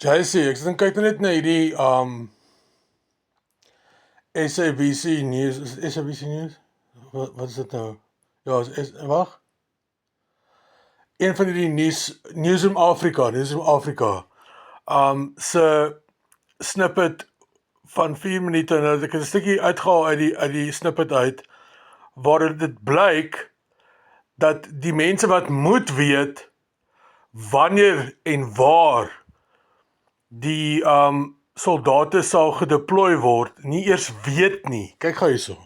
JC, ek sit en kyk net na hierdie SABC News, is het SABC News? Wat is dit nou? Ja, wag. Een van hierdie Newsroom Afrika, se snippet van 4 minute, nou ek het 'n stukkie uitgehaal uit die snippet uit, waar dit blyk dat die mense wat moet weet wanneer en waar die soldate sal gedeploy word, nie eers weet nie. Kyk gou hierso.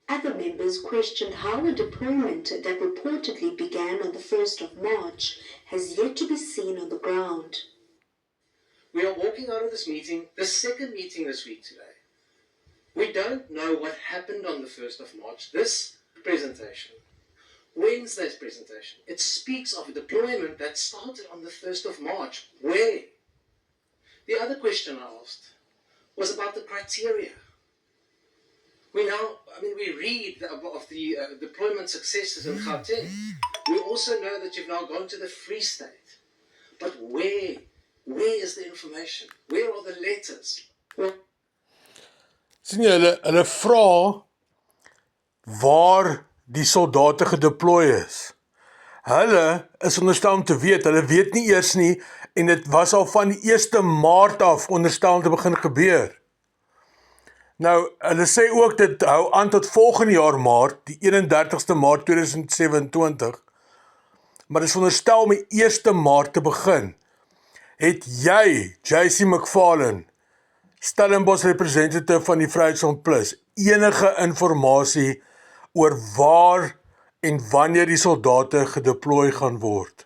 Other members questioned how a deployment that reportedly began on the 1st of March has yet to be seen on the ground. We are walking out of this meeting, the second meeting this week today. We don't know what happened on the 1st of March. This presentation, Wednesday's presentation, it speaks of a deployment that started on the 1st of March. Where? The other question I asked was about the criteria. We read of the deployment successes in Gauteng. We also know that you've now gone to the Free State. But where is the information? Where are the letters? Sien jy, hulle vra waar die soldate gedeploy is. Hulle is onderstel om te weet, hulle weet nie eers nie, en dit was al van die 1 Maart af onderstel om te begin gebeur. Nou, hulle sê ook dit hou aan tot volgende jaar Maart, die 31ste Maart 2027, maar dit is veronderstel om die 1 Maart te begin. Het jy, JC McFarlane, Stellenbosch representative van die Vryheidsfront Plus, enige informasie oor waar en wanneer die soldate gedeploy gaan word?